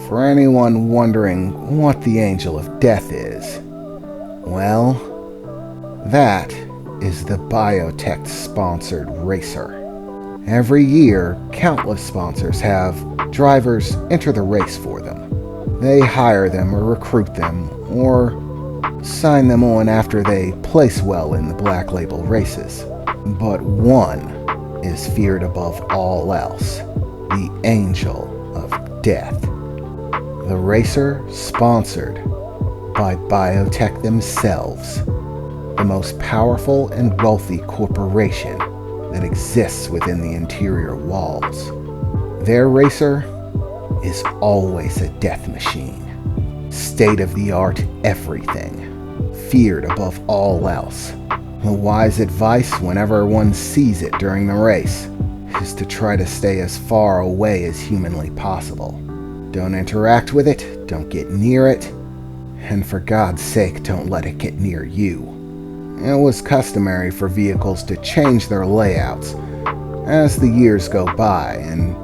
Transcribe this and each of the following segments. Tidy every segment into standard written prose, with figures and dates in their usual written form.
For anyone wondering what the Angel of Death is, well, that is the biotech-sponsored racer. Every year, countless sponsors have drivers enter the race for them. They hire them or recruit them or sign them on after they place well in the Black Label races. But one is feared above all else, the Angel of Death. The racer sponsored by biotech themselves, the most powerful and wealthy corporation that exists within the interior walls. Their racer is always a death machine. State-of-the-art everything. Feared above all else. The wise advice whenever one sees it during the race is to try to stay as far away as humanly possible. Don't interact with it, don't get near it, and for God's sake, don't let it get near you. It was customary for vehicles to change their layouts as the years go by and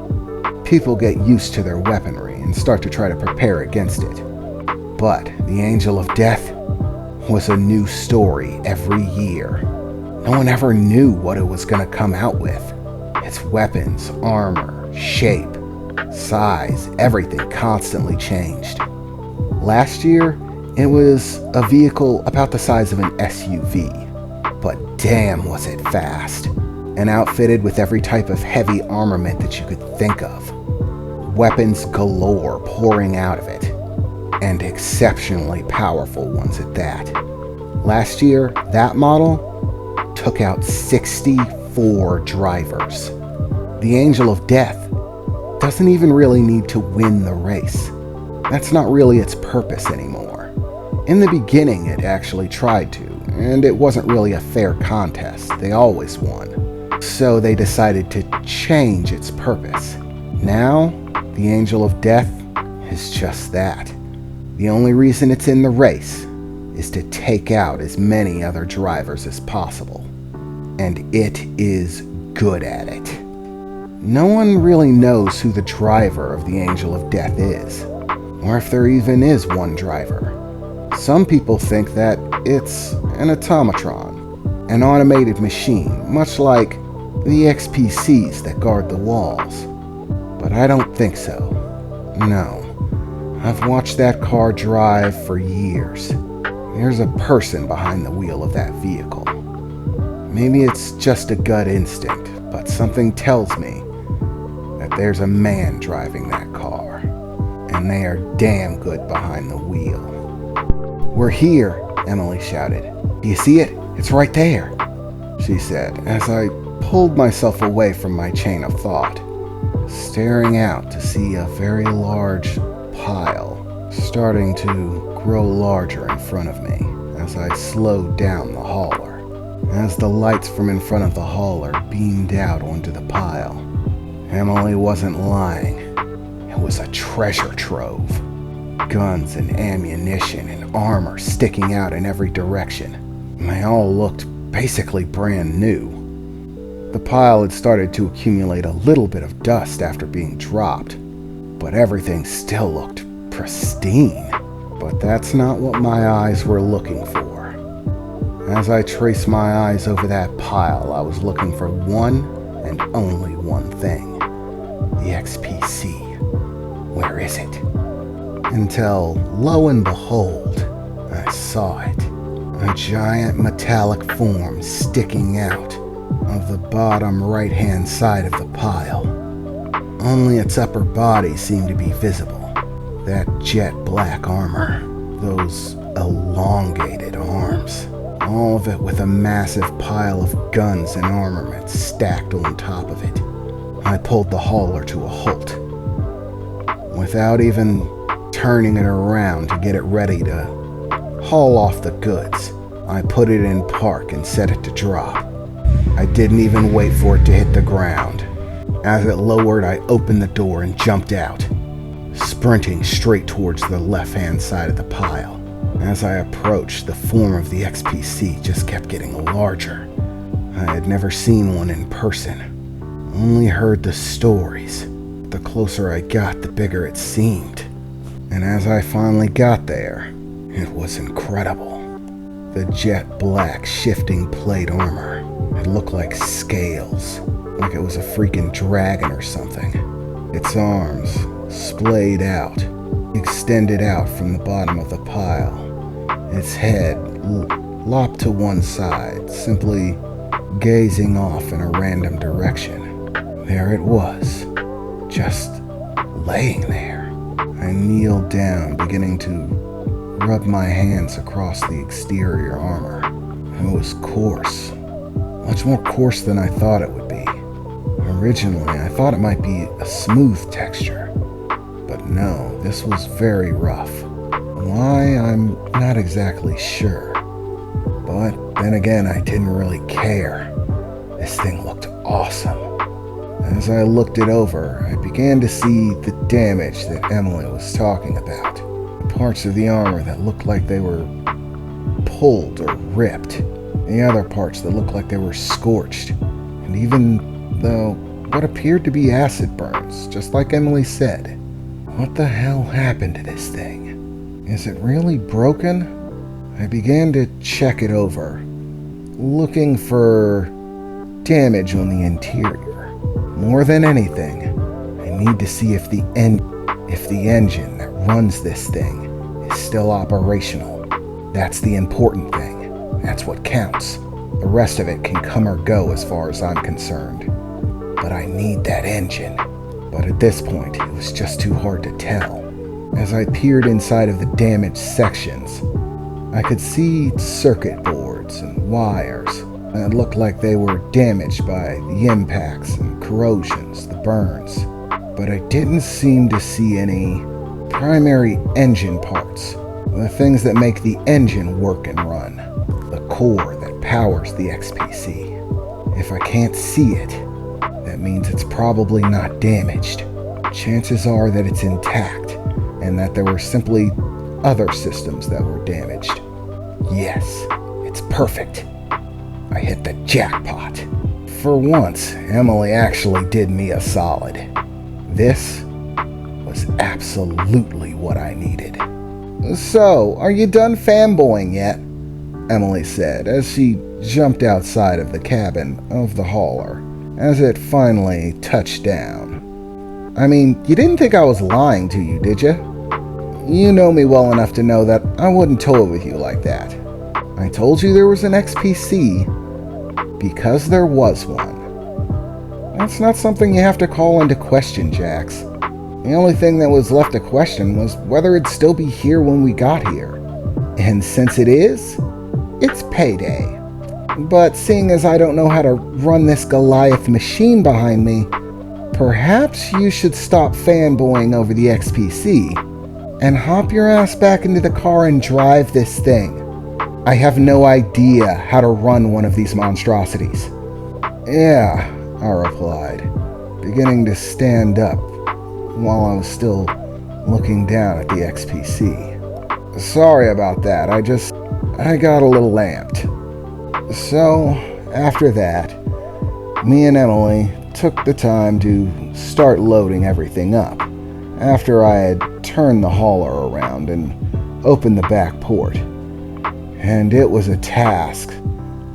people get used to their weaponry and start to try to prepare against it. But the Angel of Death was a new story every year. No one ever knew what it was going to come out with. Its weapons, armor, shape, size, everything constantly changed. Last year, it was a vehicle about the size of an SUV, but damn was it fast, and outfitted with every type of heavy armament that you could think of. Weapons galore pouring out of it, and exceptionally powerful ones at that. Last year, that model took out 64 drivers. The Angel of Death doesn't even really need to win the race. That's not really its purpose anymore. In the beginning, it actually tried to, and it wasn't really a fair contest. They always won. So they decided to change its purpose. Now, the Angel of Death is just that. The only reason it's in the race is to take out as many other drivers as possible. And it is good at it. No one really knows who the driver of the Angel of Death is, or if there even is one driver. Some people think that it's an automatron, an automated machine, much like the XPCs that guard the walls. But I don't think so. No. I've watched that car drive for years. There's a person behind the wheel of that vehicle. Maybe it's just a gut instinct, but something tells me that there's a man driving that car, and they are damn good behind the wheel. "We're here," Emily shouted. "Do you see it? It's right there," she said, as I pulled myself away from my chain of thought, staring out to see a very large pile starting to grow larger in front of me as I slowed down the hauler. As the lights from in front of the hauler beamed out onto the pile, Emily wasn't lying. It was a treasure trove. Guns and ammunition and armor sticking out in every direction. They all looked basically brand new. The pile had started to accumulate a little bit of dust after being dropped, but everything still looked pristine. But that's not what my eyes were looking for. As I traced my eyes over that pile, I was looking for one and only one thing. The XPC. Where is it? Until, lo and behold, I saw it. A giant metallic form sticking out of the bottom right-hand side of the pile. Only its upper body seemed to be visible. That jet black armor, those elongated arms, all of it with a massive pile of guns and armament stacked on top of it. I pulled the hauler to a halt. Without even turning it around to get it ready to haul off the goods, I put it in park and set it to drop. I didn't even wait for it to hit the ground. As it lowered, I opened the door and jumped out, sprinting straight towards the left-hand side of the pile. As I approached, the form of the XPC just kept getting larger. I had never seen one in person, only heard the stories. The closer I got, the bigger it seemed. And as I finally got there, it was incredible. The jet black shifting plate armor, it looked like scales, like it was a freaking dragon or something. Its arms splayed out, extended out from the bottom of the pile. Its head lopped to one side, simply gazing off in a random direction. There it was, just laying there. I kneeled down, beginning to rub my hands across the exterior armor. It was coarse, much more coarse than I thought it would be. Originally, I thought it might be a smooth texture, but no, this was very rough. Why, I'm not exactly sure. But then again, I didn't really care. This thing looked awesome. As I looked it over, I began to see the damage that Emily was talking about. The parts of the armor that looked like they were pulled or ripped. The other parts that looked like they were scorched. And even though what appeared to be acid burns, just like Emily said. What the hell happened to this thing? Is it really broken? I began to check it over, looking for damage on the interior. More than anything, I need to see if the engine that runs this thing is still operational. That's the important thing. That's what counts. The rest of it can come or go as far as I'm concerned. But I need that engine. But at this point, it was just too hard to tell. As I peered inside of the damaged sections, I could see circuit boards and wires that looked like they were damaged by the impacts and corrosions, the burns. But I didn't seem to see any primary engine parts, the things that make the engine work and run, the core that powers the XPC. If I can't see it, that means it's probably not damaged. Chances are that it's intact, and that there were simply other systems that were damaged. Yes, it's perfect. I hit the jackpot. For once, Emily actually did me a solid. This was absolutely what I needed. "So, are you done fanboying yet?" Emily said as she jumped outside of the cabin of the hauler as it finally touched down. "I mean, you didn't think I was lying to you, did you? You know me well enough to know that I wouldn't toy with you like that. I told you there was an XPC because there was one. That's not something you have to call into question, Jax. The only thing that was left to question was whether it'd still be here when we got here. And since it is, it's payday. But seeing as I don't know how to run this Goliath machine behind me, perhaps you should stop fanboying over the XPC and hop your ass back into the car and drive this thing. I have no idea how to run one of these monstrosities." "Yeah," I replied, beginning to stand up while I was still looking down at the XPC. "Sorry about that, I got a little amped." So, after that, me and Emily took the time to start loading everything up, after I had turned the hauler around and opened the back port. And it was a task,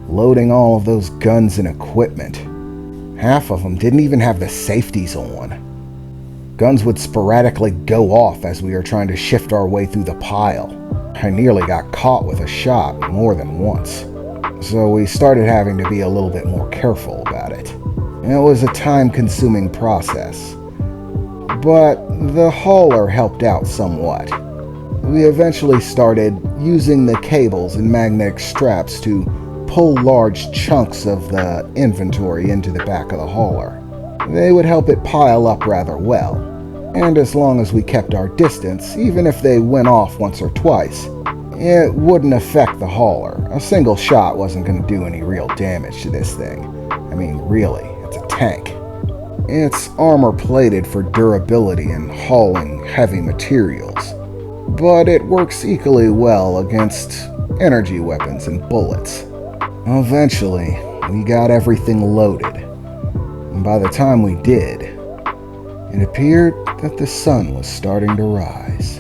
loading all of those guns and equipment. Half of them didn't even have the safeties on. Guns would sporadically go off as we were trying to shift our way through the pile. I nearly got caught with a shot more than once. So we started having to be a little bit more careful about it. It was a time-consuming process. But the hauler helped out somewhat. We eventually started using the cables and magnetic straps to pull large chunks of the inventory into the back of the hauler. They would help it pile up rather well. And as long as we kept our distance, even if they went off once or twice, it wouldn't affect the hauler. A single shot wasn't going to do any real damage to this thing. I mean, really, it's a tank. It's armor-plated for durability and hauling heavy materials, but it works equally well against energy weapons and bullets. Eventually, we got everything loaded, and by the time we did, it appeared that the sun was starting to rise.